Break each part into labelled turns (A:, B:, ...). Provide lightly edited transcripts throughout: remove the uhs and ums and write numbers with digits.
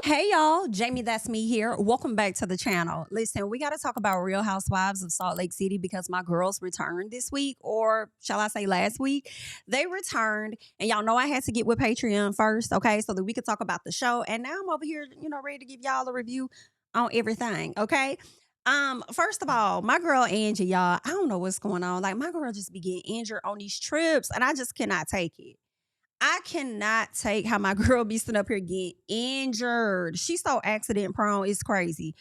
A: Hey y'all, Jamie, that's me here. Welcome back to the channel. Listen, we got to talk about Real Housewives of Salt Lake City because my girls returned this week, or shall I say last week. They returned, and y'all know I had to get with Patreon first, okay, so that we could talk about the show. And now I'm over here, ready to give y'all a review on everything, okay? First of all, my girl Angie, y'all, I don't know what's going on. Like, my girl just be getting injured on these trips, and I just cannot take it. I cannot take how my girl be sitting up here getting injured. She's so accident prone. It's crazy.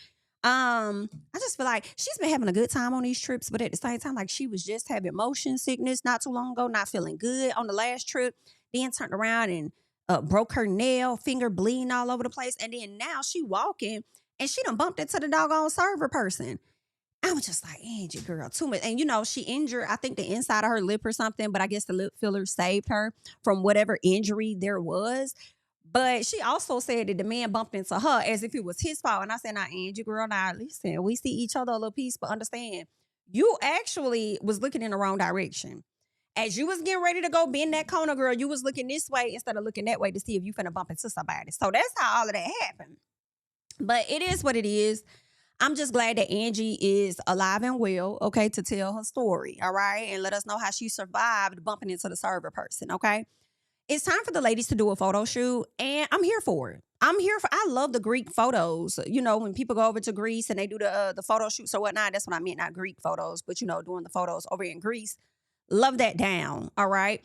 A: I just feel like she's been having a good time on these trips, but at the same time, like she was just having motion sickness not too long ago, not feeling good on the last trip, then turned around and broke her nail, finger bleeding all over the place. And then now she walking and she done bumped into the doggone server person. I was just like, Angie, girl, too much. And she injured, I think, the inside of her lip or something, but I guess the lip filler saved her from whatever injury there was. But she also said that the man bumped into her as if it was his fault. And I said, now, Angie, girl, now, listen, we see each other a little piece, but understand, you actually was looking in the wrong direction. As you was getting ready to go bend that corner, girl, you was looking this way instead of looking that way to see if you finna bump into somebody. So that's how all of that happened. But it is what it is. I'm just glad that Angie is alive and well, okay, to tell her story, all right, and let us know how she survived bumping into the server person, okay? It's time for the ladies to do a photo shoot, and I'm here for it. I love the Greek photos. When people go over to Greece and they do the photo shoots or whatnot, that's what I meant, not Greek photos, but doing the photos over in Greece. Love that down, all right?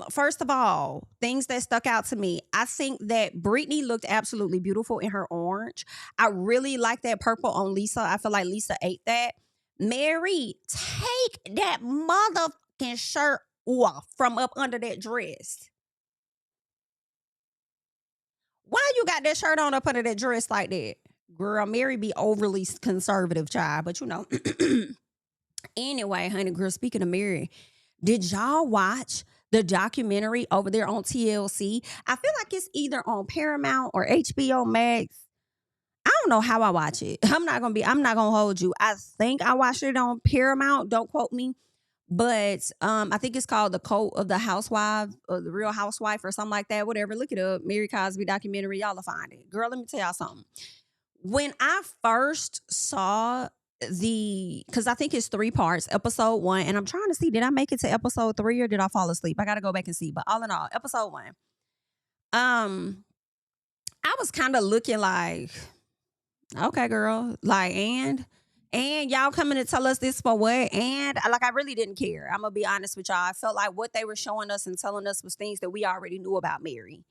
A: First of all, things that stuck out to me. I think that Brittany looked absolutely beautiful in her orange. I really like that purple on Lisa. I feel like Lisa ate that. Mary, take that motherfucking shirt off from up under that dress. Why you got that shirt on up under that dress like that? Girl, Mary be overly conservative, child, but Anyway, honey, girl, speaking of Mary, did y'all watch the documentary over there on TLC? I feel like it's either on Paramount or HBO Max. I don't know how I watch it. I'm not gonna hold you. I think I watched it on Paramount. Don't quote me. But I think it's called The Cult of the Housewife or The Real Housewife or something like that. Whatever. Look it up. Mary Cosby documentary. Y'all will find it. Girl, let me tell y'all something. When I first saw because I think it's three parts, episode one, and I'm trying to see, did I make it to episode three or did I fall asleep? I gotta go back and see. But all in all, episode one. Um, I was kind of looking like, okay, girl, like, and y'all coming to tell us this for what? And like I really didn't care. I'm gonna be honest with y'all. I felt like what they were showing us and telling us was things that we already knew about Mary.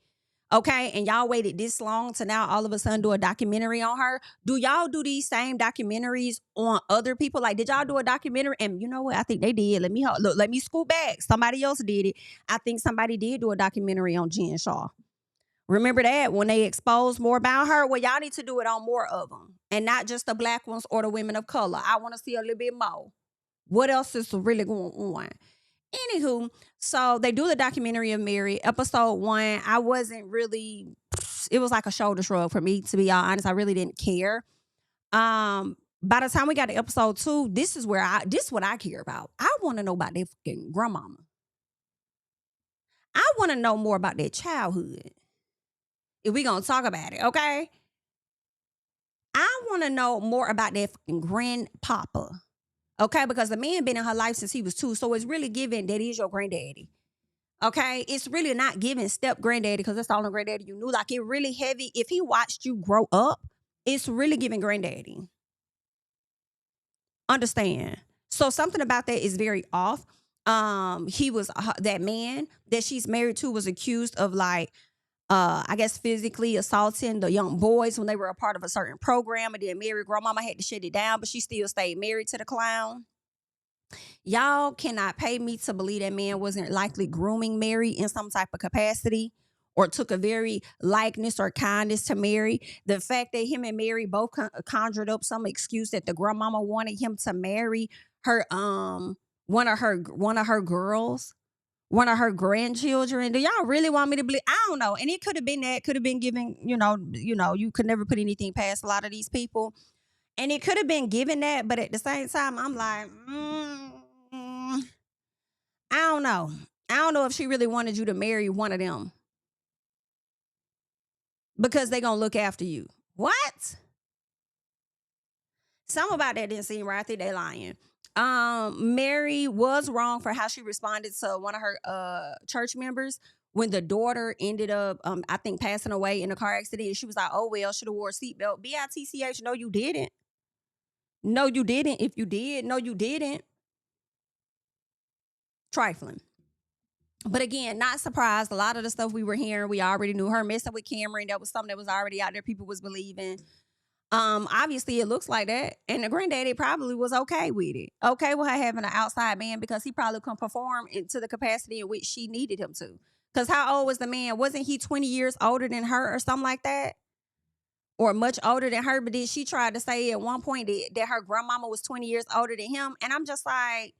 A: Okay, and y'all waited this long to now all of a sudden do a documentary on her. Do y'all do these same documentaries on other people? Like, did y'all do a documentary? And you know what? I think they did. Look. Let me scoot back. Somebody else did it. I think somebody did do a documentary on Jen Shaw. Remember that when they exposed more about her? Well, y'all need to do it on more of them, and not just the black ones or the women of color. I want to see a little bit more. What else is really going on? Anywho, so they do the documentary of Mary. Episode one, I wasn't really. It was like a shoulder shrug for me, to be all honest. I really didn't care. By the time we got to episode two, this is what I care about. I want to know about their fucking grandmama. I want to know more about their childhood. If we gonna talk about it, okay? I want to know more about their fucking grandpapa. Okay, because the man been in her life since he was two, so it's really giving that is your granddaddy. Okay, it's really not giving step granddaddy because that's the only granddaddy you knew. Like it really heavy. If he watched you grow up, it's really giving granddaddy. Understand? So something about that is very off. He was that man that she's married to was accused of like I guess physically assaulting the young boys when they were a part of a certain program, and then Mary grandmama had to shut it down, but she still stayed married to the clown. Y'all cannot pay me to believe that man wasn't likely grooming Mary in some type of capacity or took a very likeness or kindness to Mary. The fact that him and Mary both conjured up some excuse that the grandmama wanted him to marry her one of her girls, one of her grandchildren. Do y'all really want me to believe? I don't know. And it could have been that, could have been given, you could never put anything past a lot of these people. And it could have been given that, but at the same time, I'm like, I don't know. I don't know if she really wanted you to marry one of them. because they gonna look after you. What? Something about that didn't seem right. I think they lying. Mary was wrong for how she responded to one of her church members when the daughter ended up, I think, passing away in a car accident. She was like, "Oh well, should have wore a seatbelt." BITCH. No, you didn't. No, you didn't. If you did, no, you didn't. Trifling. But again, not surprised. A lot of the stuff we were hearing, we already knew. Her messing with Cameron, that was something that was already out there. People was believing. Obviously it looks like that. And the granddaddy probably was okay with it. Okay with her having an outside man because he probably couldn't perform to the capacity in which she needed him to. Because how old was the man? Wasn't he 20 years older than her or something like that? Or much older than her? But then she tried to say at one point that her grandmama was 20 years older than him. And I'm just like,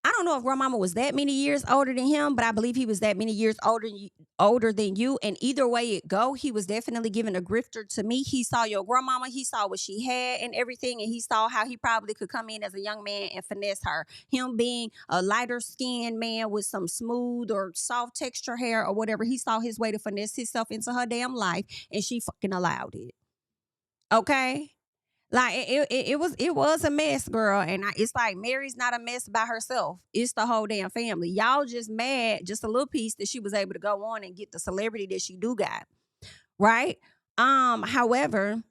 A: I don't know if grandmama was that many years older than him, but I believe he was that many years older than you. And either way it go, he was definitely giving a grifter to me. He saw your grandmama, he saw what she had and everything, and he saw how he probably could come in as a young man and finesse her. Him being a lighter skinned man with some smooth or soft texture hair or whatever, he saw his way to finesse himself into her damn life, and she fucking allowed it. Okay? Like it was a mess, girl, and it's like Mary's not a mess by herself. It's the whole damn family. Y'all just mad, just a little piece that she was able to go on and get the celebrity that she do got, right? However,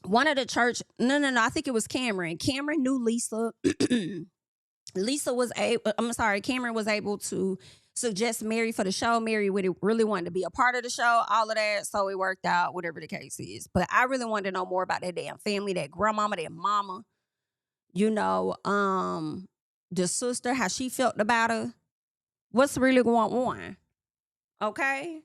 A: one of the church, no, I think it was Cameron. Cameron knew Lisa. Cameron was able to suggest Mary for the show. Mary really wanted to be a part of the show, all of that. So it worked out, whatever the case is. But I really wanted to know more about that damn family, that grandmama, that mama, the sister, how she felt about her. What's really going on? Okay.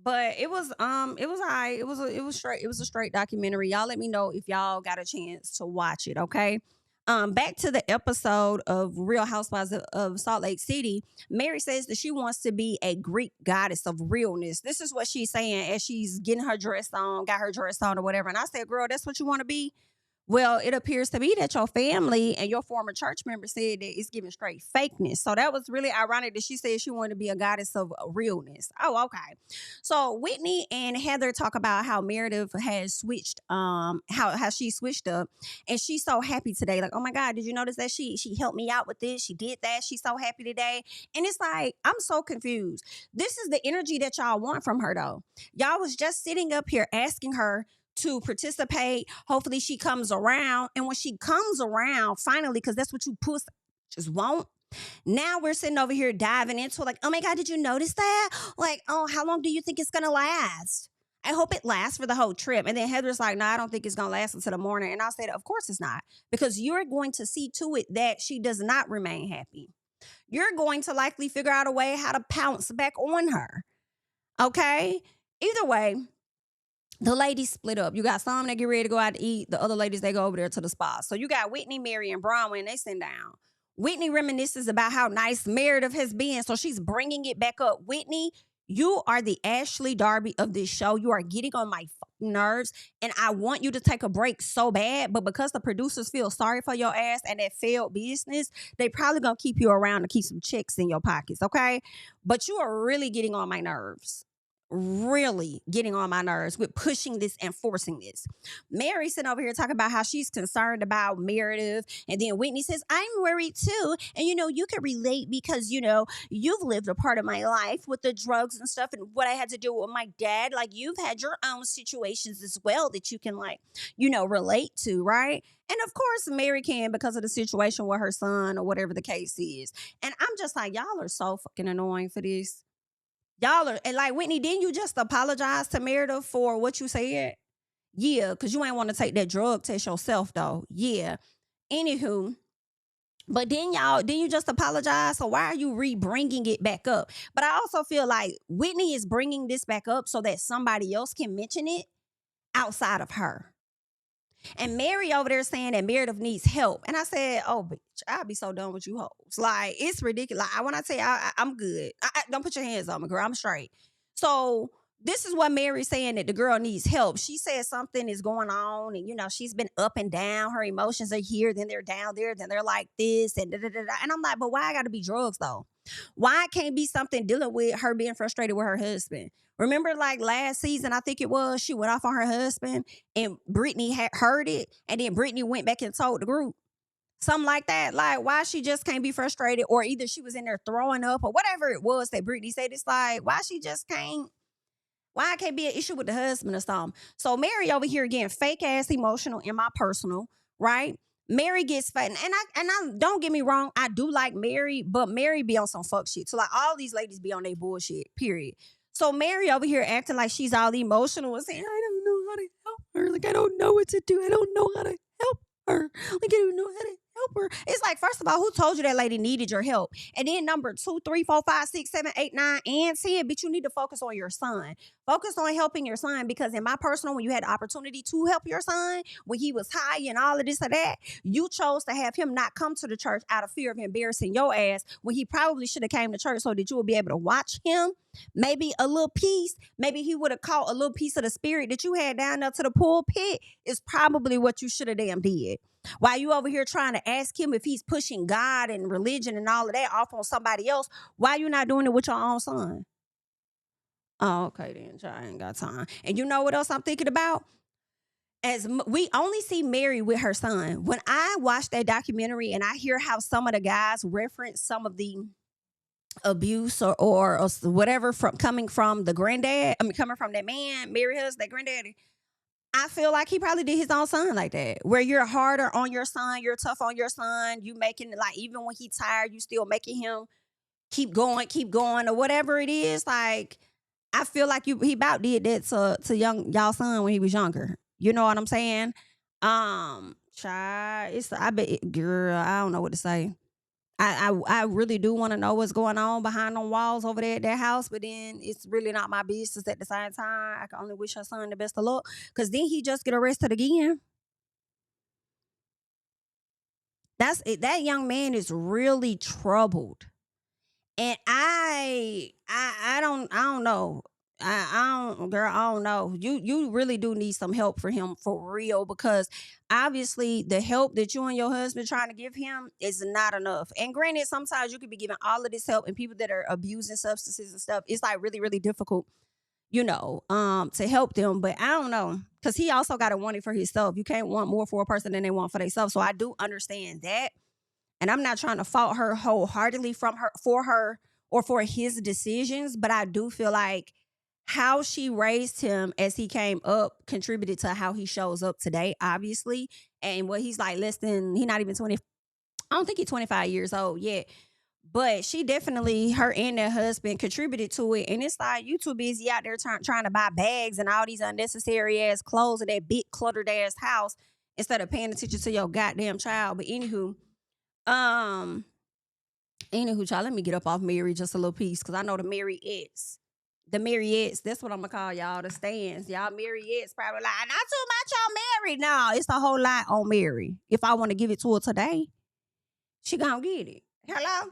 A: But it was all right. It was a straight documentary. Y'all let me know if y'all got a chance to watch it, okay? Back to the episode of Real Housewives of Salt Lake City. Mary says that she wants to be a Greek goddess of realness. This is what she's saying as she's getting her dress on, got her dress on or whatever. And I said, girl, that's what you want to be? Well, it appears to be that your family and your former church member said that it's giving straight fakeness. So that was really ironic that she said she wanted to be a goddess of realness. Oh, okay. So Whitney and Heather talk about how Meredith has switched, how she switched up, and she's so happy today. Like, oh my God, did you notice that she helped me out with this? She did that. She's so happy today. And it's like, I'm so confused. This is the energy that y'all want from her though. Y'all was just sitting up here asking her to participate. Hopefully she comes around. And when she comes around, finally, because that's what you just won't. Now we're sitting over here diving into it like, oh my God, did you notice that? Like, oh, how long do you think it's going to last? I hope it lasts for the whole trip. And then Heather's like, no, I don't think it's going to last until the morning. And I said, of course it's not. Because you're going to see to it that she does not remain happy. You're going to likely figure out a way how to pounce back on her. Okay? Either way, the ladies split up. You got some that get ready to go out to eat. The other ladies, they go over there to the spa. So you got Whitney, Mary, and Bronwyn, and they sit down. Whitney reminisces about how nice Meredith has been. So she's bringing it back up. Whitney, you are the Ashley Darby of this show. You are getting on my fucking nerves. And I want you to take a break so bad. But because the producers feel sorry for your ass and that failed business, they probably going to keep you around to keep some checks in your pockets, okay? But you are really getting on my nerves. Really getting on my nerves with pushing this and forcing this. Mary sitting over here talking about how she's concerned about Meredith. And then Whitney says, I'm worried too. And you can relate because, you've lived a part of my life with the drugs and stuff and what I had to do with my dad. Like you've had your own situations as well that you can relate to, right? And of course, Mary can because of the situation with her son or whatever the case is. And I'm just like, y'all are so fucking annoying for this. Y'all are, and like Whitney, didn't you just apologize to Meredith for what you said? Yeah, because you ain't want to take that drug test yourself, though. Yeah. Anywho, but didn't you just apologize? So why are you bringing it back up? But I also feel like Whitney is bringing this back up so that somebody else can mention it outside of her. And Mary over there saying that Meredith needs help. And I said, oh, bitch, I'll be so done with you hoes. Like, it's ridiculous. When I tell you, I'm good. Don't put your hands on me, girl. I'm straight. So this is what Mary's saying, that the girl needs help. She says something is going on and, she's been up and down. Her emotions are here, then they're down there, then they're like this and da-da-da-da. And I'm like, but why I got to be drugs, though? Why it can't be something dealing with her being frustrated with her husband? Remember, like last season, I think it was, she went off on her husband and Brittany had heard it. And then Brittany went back and told the group. Something like that. Like, why she just can't be frustrated, or either she was in there throwing up or whatever it was that Brittany said. It's like, why she just can't, why it can't be an issue with the husband or something. So Mary over here getting fake ass emotional in my personal, right? Mary gets fat. And I don't get me wrong, I do like Mary, but Mary be on some fuck shit. So like all these ladies be on their bullshit, period. So Mary over here acting like she's all emotional and saying, I don't know how to help her. Like, I don't know what to do. I don't know how to help her. Like, I don't know how to help her. It's like, first of all, who told you that lady needed your help? And then number 2, 3, 4, 5, 6, 7, 8, 9, and 10, bitch, you need to focus on your son. Focus on helping your son, because in my personal, when you had the opportunity to help your son, when he was high and all of this or that, you chose to have him not come to the church out of fear of embarrassing your ass, when he probably should have came to church so that you would be able to watch him. Maybe a little piece, maybe he would have caught a little piece of the spirit that you had down there to the pulpit, is probably what you should have damn did. While you over here trying to ask him if he's pushing God and religion and all of that off on somebody else, why you not doing it with your own son? Oh, okay then, I ain't got time. And you know what else I'm thinking about? We only see Mary with her son. When I watch that documentary and I hear how some of the guys reference some of the abuse or whatever coming from the granddad, coming from that man, Mary husband, that granddaddy, I feel like he probably did his own son like that, where you're harder on your son, you're tough on your son, you making it like, even when he's tired, you still making him keep going, or whatever it is. Like, I feel like he about did that to y'all son when he was younger. You know what I'm saying? Child, I bet, girl, I don't know what to say. I really do want to know what's going on behind them walls over there at that house, but then it's really not my business at the same time. I can only wish her son the best of luck, because then he just get arrested again. That's it. That young man is really troubled. And I don't know. Girl, I don't know. You really do need some help for him for real, because obviously the help that you and your husband trying to give him is not enough. And granted, sometimes you could be giving all of this help, and people that are abusing substances and stuff, it's like really, really difficult, to help them. But I don't know, because he also got to want it for himself. You can't want more for a person than they want for themselves. So I do understand that. And I'm not trying to fault her wholeheartedly for her or for his decisions, but I do feel like how she raised him as he came up contributed to how he shows up today, obviously. And what he's like he's not even 20. I don't think he's 25 years old yet. But she definitely, her and her husband contributed to it. And it's like, you too busy out there trying to buy bags and all these unnecessary ass clothes in that big cluttered ass house instead of paying attention to your goddamn child. But anywho, child, let me get up off Mary just a little piece, because I know the Mariettes, that's what I'm gonna call y'all, the stands. Y'all Mariettes probably like, not too much on Mary. No, it's a whole lot on Mary. If I want to give it to her today, she gonna get it. Hello?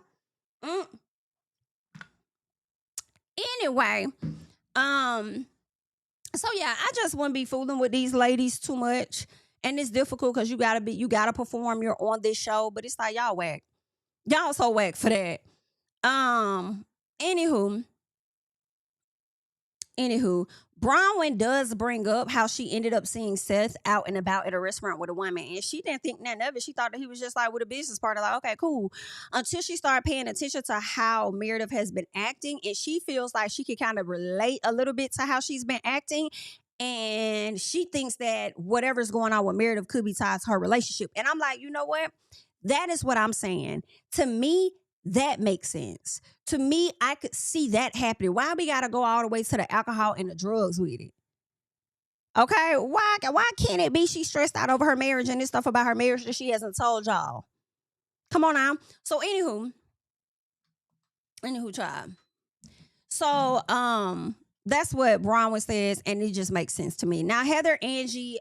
A: Anyway, so yeah, I just wouldn't be fooling with these ladies too much. And it's difficult because you gotta perform. You're on this show, but it's like, y'all whack. Y'all so whack for that. Anywho, Bronwyn does bring up how she ended up seeing Seth out and about at a restaurant with a woman, and she didn't think nothing of it. She thought that he was just like with a business partner, like, okay, cool. Until she started paying attention to how Meredith has been acting, and she feels like she can kind of relate a little bit to how she's been acting. And she thinks that whatever's going on with Meredith could be tied to her relationship. And I'm like, you know what? That is what I'm saying. To me, that makes sense. To me, I could see that happening. Why we gotta go all the way to the alcohol and the drugs with it? Okay, why can't it be she's stressed out over her marriage and this stuff about her marriage that she hasn't told y'all? Come on now. So anywho, child. So that's what Bronwyn says, and it just makes sense to me. Now, Heather, Angie,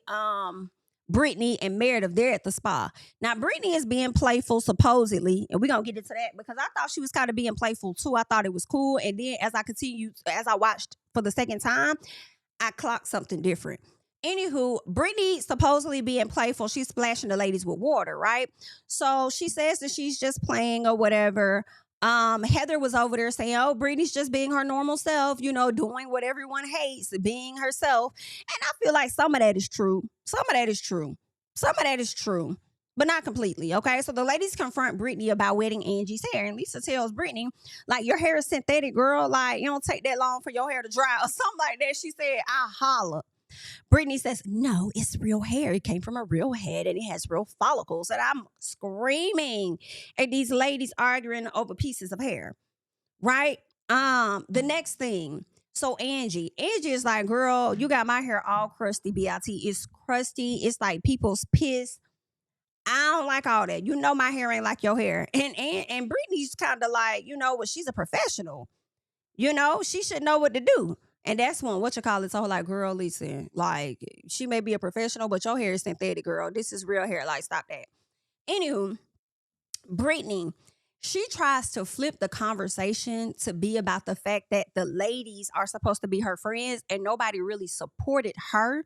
A: Brittany, and Meredith, they're at the spa. Now, Brittany is being playful, supposedly, and we're going to get into that, because I thought she was kind of being playful, too. I thought it was cool, and then as I watched for the second time, I clocked something different. Anywho, Brittany supposedly being playful, she's splashing the ladies with water, right? So she says that she's just playing or whatever. Heather was over there saying, "Oh, Brittany's just being her normal self, doing what everyone hates, being herself." And I feel like some of that is true. Some of that is true. Some of that is true, but not completely. Okay, so the ladies confront Brittany about wetting Angie's hair, and Lisa tells Brittany, like, "Your hair is synthetic, girl. Like, you don't take that long for your hair to dry," or something like that. She said, "I holler." Brittany says, "No, it's real hair. It came from a real head and it has real follicles." And I'm screaming at these ladies arguing over pieces of hair, right? The next thing. So Angie is like, "Girl, you got my hair all crusty, BIT. It's crusty. It's like people's piss. I don't like all that. You know my hair ain't like your hair." And Brittany's kind of like, well, she's a professional. She should know what to do. And that's when told her, like, "Girl, listen, like, she may be a professional, but your hair is synthetic, girl. This is real hair. Like, stop that." Anywho, Brittany, she tries to flip the conversation to be about the fact that the ladies are supposed to be her friends and nobody really supported her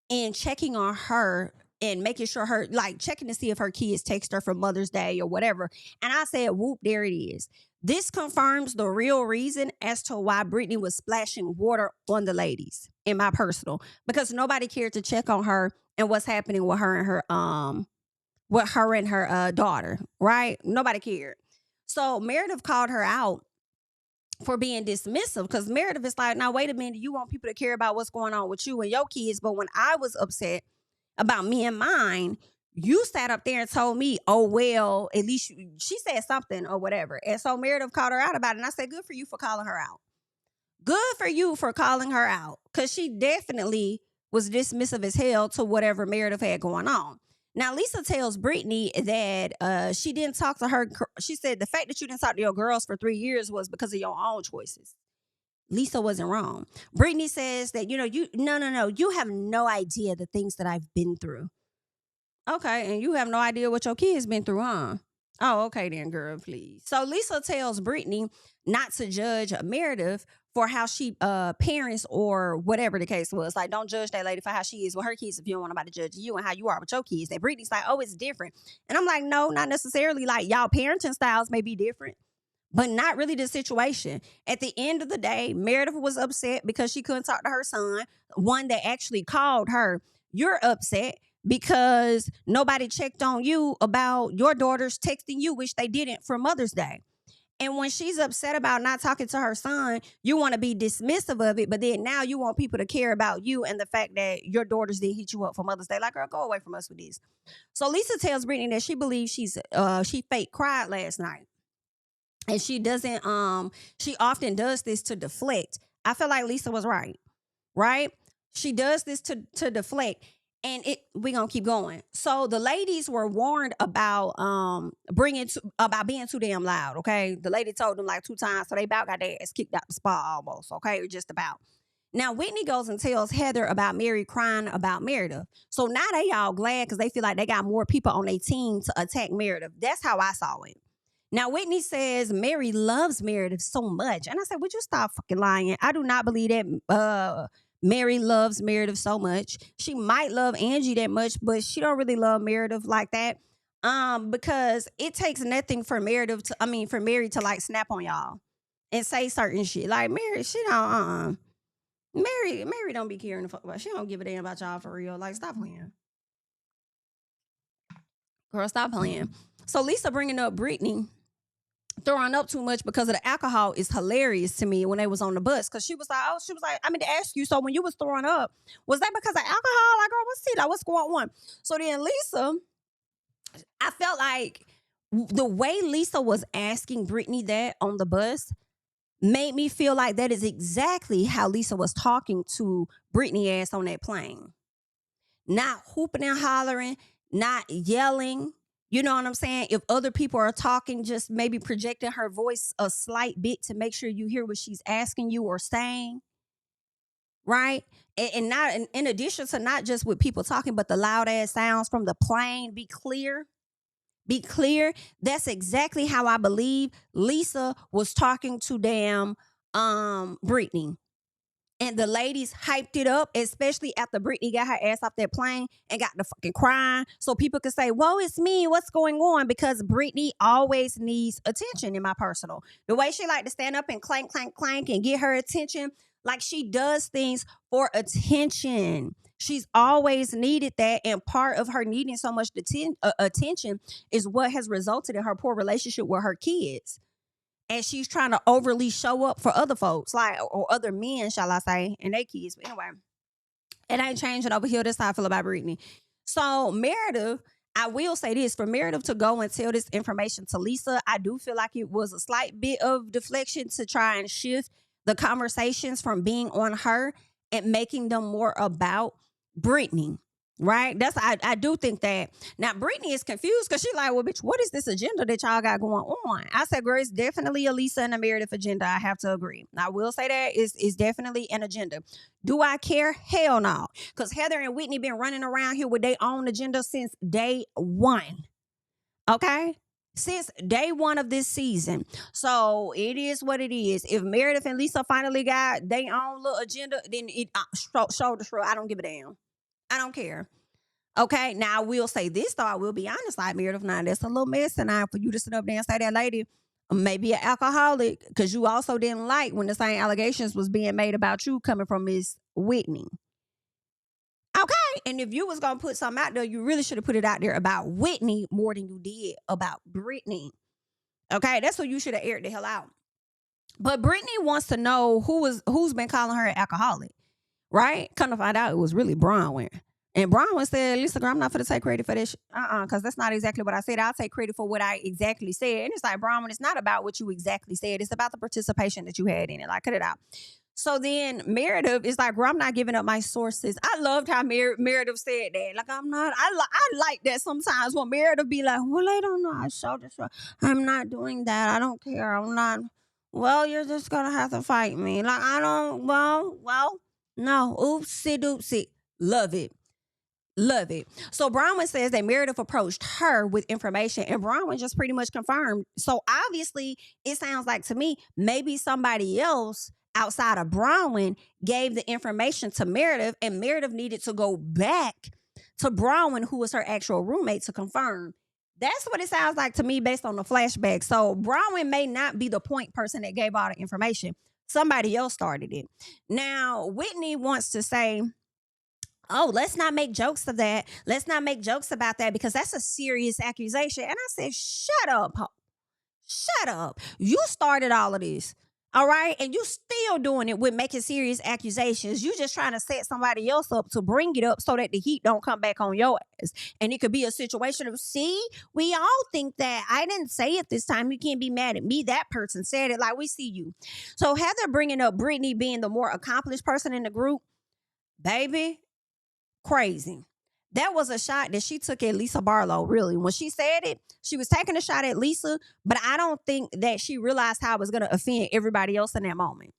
A: in checking on her and making sure checking to see if her kids text her for Mother's Day or whatever. And I said, whoop, there it is. This confirms the real reason as to why Brittany was splashing water on the ladies, in my personal, because nobody cared to check on her and what's happening with her and her daughter, right? Nobody cared. So Meredith called her out for being dismissive, because Meredith is like, "Now wait a minute, you want people to care about what's going on with you and your kids, but when I was upset about me and mine, you sat up there and told me, oh, well, at least she said something or whatever." And so Meredith called her out about it. And I said, good for you for calling her out. Good for you for calling her out, because she definitely was dismissive as hell to whatever Meredith had going on. Now, Lisa tells Brittany that she didn't talk to her. She said the fact that you didn't talk to your girls for 3 years was because of your own choices. Lisa wasn't wrong. Brittany says that, no, you have no idea the things that I've been through. Okay, and you have no idea what your kids been through, huh? Oh, okay then, girl, please. So Lisa tells Brittany not to judge Meredith for how she parents or whatever the case was. Like, don't judge that lady for how she is with her kids if you don't want nobody to judge you and how you are with your kids. And Brittany's like, oh, it's different. And I'm like, no, not necessarily. Like, y'all parenting styles may be different, but not really the situation. At the end of the day, Meredith was upset because she couldn't talk to her son, one that actually called her. You're upset because nobody checked on you about your daughters texting you, which they didn't, for Mother's Day. And when she's upset about not talking to her son, you want to be dismissive of it, but then now you want people to care about you and the fact that your daughters didn't hit you up for Mother's Day. Like, girl, go away from us with this. So Lisa tells Brittany that she believes she fake cried last night. And she doesn't, she often does this to deflect. I feel like Lisa was right? She does this to deflect. And we're gonna keep going. So the ladies were warned about about being too damn loud. Okay, the lady told them like 2 times, so they about got their ass kicked out the spa almost. Okay, just about. Now Whitney goes and tells Heather about Mary crying about Meredith. So now they all glad because they feel like they got more people on their team to attack Meredith. That's how I saw it. Now Whitney says Mary loves Meredith so much, and I said, would you stop fucking lying? I do not believe that. Mary loves Meredith so much. She might love Angie that much, but she don't really love Meredith like that. Because it takes nothing for Mary to like snap on y'all and say certain shit. Like Mary, she don't Mary don't be caring the fuck about. She don't give a damn about y'all for real. Like, stop playing. Girl, stop playing. So Lisa bringing up Brittany throwing up too much because of the alcohol is hilarious to me when they was on the bus, because she was like, I mean to ask you, so when you was throwing up, was that because of alcohol? Like, girl, what's going on? So then Lisa, I felt like the way Lisa was asking Brittany that on the bus made me feel like that is exactly how Lisa was talking to Brittany ass on that plane. Not hooping and hollering, not yelling. You know what I'm saying? If other people are talking, just maybe projecting her voice a slight bit to make sure you hear what she's asking you or saying. Right? And not in addition to not just with people talking, but the loud ass sounds from the plane. Be clear. Be clear. That's exactly how I believe Lisa was talking to damn Brittany. And the ladies hyped it up, especially after Britney got her ass off that plane and got the fucking crying. So people could say, whoa, it's me. What's going on? Because Britney always needs attention in my personal. The way she like to stand up and clank, clank, clank and get her attention, like she does things for attention. She's always needed that. And part of her needing so much attention is what has resulted in her poor relationship with her kids. And she's trying to overly show up for other folks, like, or other men, shall I say, and their kids. But anyway, it ain't changing over here. That's how I feel about Britney. So Meredith, I will say this, for Meredith to go and tell this information to Lisa, I do feel like it was a slight bit of deflection to try and shift the conversations from being on her and making them more about Britney. Right? I do think that. Now, Britney is confused because she's like, well, bitch, what is this agenda that y'all got going on? I said, girl, it's definitely a Lisa and a Meredith agenda. I have to agree. I will say that it's definitely an agenda. Do I care? Hell no. Because Heather and Whitney been running around here with their own agenda since day one. Okay? Since day one of this season. So it is what it is. If Meredith and Lisa finally got their own little agenda, then it shoulder shrug. I don't give a damn. I don't care. Okay, now I will say this though. I will be honest, like Meredith, now that's a little mess, and for you to sit up there and say that lady may be an alcoholic because you also didn't like when the same allegations was being made about you coming from Miss Whitney. Okay, and if you was gonna put something out there, you really should have put it out there about Whitney more than you did about Britney. Okay, that's what you should have aired the hell out. But Britney wants to know who's been calling her an alcoholic. Right? Come to find out, it was really Bronwyn. And Bronwyn said, listen, girl, I'm not going to take credit for this. Because that's not exactly what I said. I'll take credit for what I exactly said. And it's like, Bronwyn, it's not about what you exactly said. It's about the participation that you had in it. Like, cut it out. So then Meredith is like, girl, I'm not giving up my sources. I loved how Meredith said that. Like, I'm not, I like that sometimes when Meredith be like, well, I don't know. I showed this. I'm not doing that. I don't care. I'm not. Well, you're just going to have to fight me. Like, I don't, well. No, oopsie doopsie. Love it. Love it. So Bronwyn says that Meredith approached her with information and Bronwyn just pretty much confirmed. So obviously it sounds like to me, maybe somebody else outside of Bronwyn gave the information to Meredith and Meredith needed to go back to Bronwyn, who was her actual roommate, to confirm. That's what it sounds like to me based on the flashback. So Bronwyn may not be the point person that gave all the information. Somebody else started it. Now, Whitney wants to say, oh, let's not make jokes of that. Let's not make jokes about that because that's a serious accusation. And I said, shut up, ho. Shut up. You started all of this. All right. And you still doing it with making serious accusations. You just trying to set somebody else up to bring it up so that the heat don't come back on your ass. And it could be a situation of, see, we all think that. I didn't say it this time. You can't be mad at me. That person said it. Like, we see you. So Heather bringing up Britney being the more accomplished person in the group, baby, crazy. That was a shot that she took at Lisa Barlow, really. When she said it, she was taking a shot at Lisa, but I don't think that she realized how it was going to offend everybody else in that moment.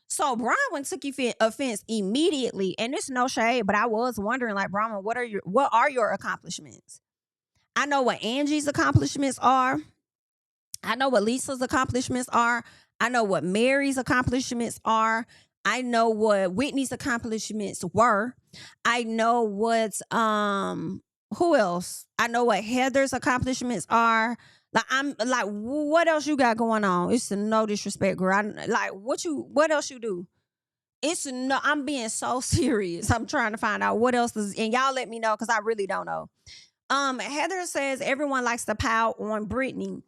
A: So Bronwyn took offense immediately, and it's no shade, but I was wondering, like, Bronwyn, what are your accomplishments? I know what Angie's accomplishments are. I know what Lisa's accomplishments are. I know what Mary's accomplishments are. I know what Whitney's accomplishments were. I know what who else? I know what Heather's accomplishments are. Like, I'm like, what else you got going on? It's no disrespect, girl. What else you do? It's no, I'm being so serious. I'm trying to find out what else is, and y'all let me know because I really don't know. Heather says everyone likes to pout on Britney.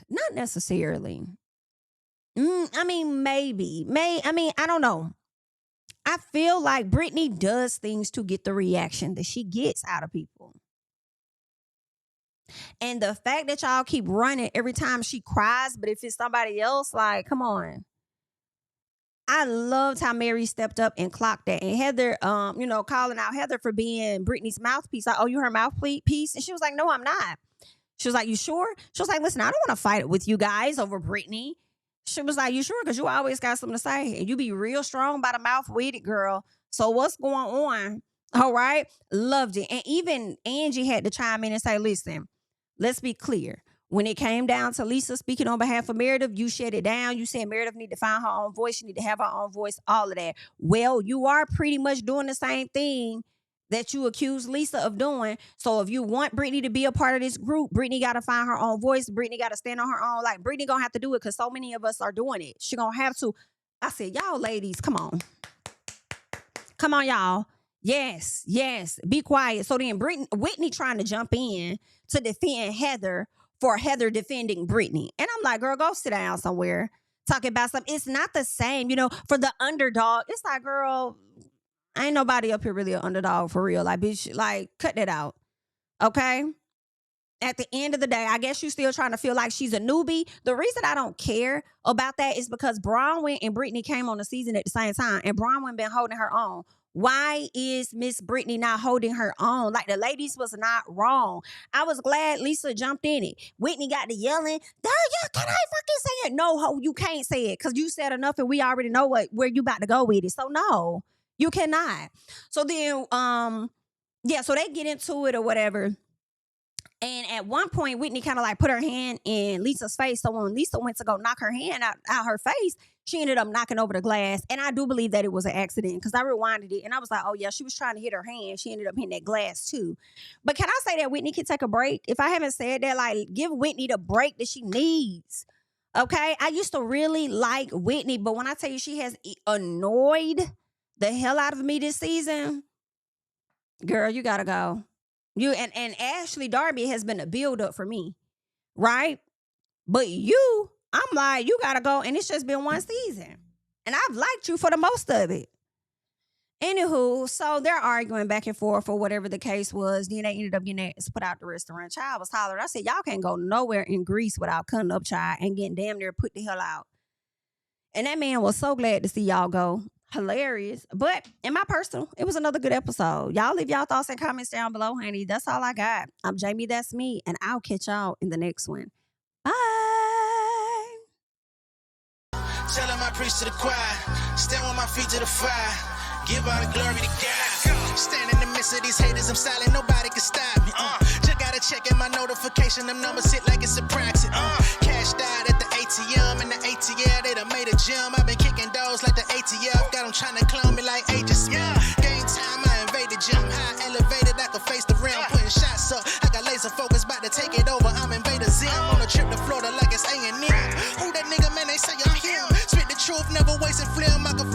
A: Not necessarily. I mean, maybe. I don't know. I feel like Britney does things to get the reaction that she gets out of people. And the fact that y'all keep running every time she cries, but if it's somebody else, like, come on. I loved how Mary stepped up and clocked that. And Heather, calling out Heather for being Britney's mouthpiece. Like, oh, you her mouthpiece? And she was like, no, I'm not. She was like, you sure? She was like, listen, I don't want to fight with you guys over Britney. She was like, you sure? Because you always got something to say. And you be real strong by the mouth with it, girl. So what's going on? All right. Loved it. And even Angie had to chime in and say, listen, let's be clear. When it came down to Lisa speaking on behalf of Meredith, you shut it down. You said Meredith need to find her own voice. She need to have her own voice, all of that. Well, you are pretty much doing the same thing that you accused Lisa of doing. So if you want Brittany to be a part of this group, Brittany got to find her own voice. Brittany got to stand on her own. Like, Brittany going to have to do it because so many of us are doing it. She going to have to. I said, y'all ladies, come on. Come on, y'all. Yes. Be quiet. So then Whitney trying to jump in to defend Heather for Heather defending Brittany. And I'm like, girl, go sit down somewhere. Talking about something. It's not the same, for the underdog. It's like, girl, ain't nobody up here really an underdog for real. Like, bitch, like, cut that out. Okay? At the end of the day, I guess you still trying to feel like she's a newbie. The reason I don't care about that is because Bronwyn and Brittany came on the season at the same time, and Bronwyn been holding her own. Why is Miss Brittany not holding her own? Like, the ladies was not wrong. I was glad Lisa jumped in it. Whitney got to yelling, yeah, can I fucking say it? No, ho, you can't say it because you said enough and we already know where you about to go with it. So no, you cannot. So then, so they get into it or whatever. And at one point, Whitney kind of like put her hand in Lisa's face. So when Lisa went to go knock her hand out her face, she ended up knocking over the glass. And I do believe that it was an accident because I rewinded it. And I was like, oh, yeah, she was trying to hit her hand. She ended up hitting that glass, too. But can I say that Whitney can take a break? If I haven't said that, like, give Whitney the break that she needs. Okay? I used to really like Whitney. But when I tell you she has annoyed the hell out of me this season, girl, you got to go. And Ashley Darby has been a build-up for me, right? But I'm like, you gotta go, and it's just been one season. And I've liked you for the most of it. Anywho, so they're arguing back and forth or whatever the case was. Then they ended up getting put out the restaurant. Child was hollering. I said, y'all can't go nowhere in Greece without cutting up, child, and getting damn near put the hell out. And that man was so glad to see y'all go. Hilarious. But in my personal, it was another good episode. Y'all leave y'all thoughts and comments down below, honey. That's all I got. I'm Jamie, that's me, and I'll catch y'all in the next one. Bye.
B: Tell him I preach to the choir. Stand with my feet to the fire. Give all the glory to God. Stand in the midst of these haters, I'm silent, nobody can stop me. Just gotta check in my notification, them numbers hit like it's a proxy. Cashed out at the ATM, and the ATL, they done made a gym. I've been kicking doors like the ATF, got them trying to clone me like Agent Smith. Game time, I invaded gym, high elevated, I can face the rim. Putting shots up, I got laser focus, about to take it over, I'm Invader Zim. On a trip to Florida like it's A&M. Who that nigga, man, they say I'm him. Spit the truth, never wasting film, I can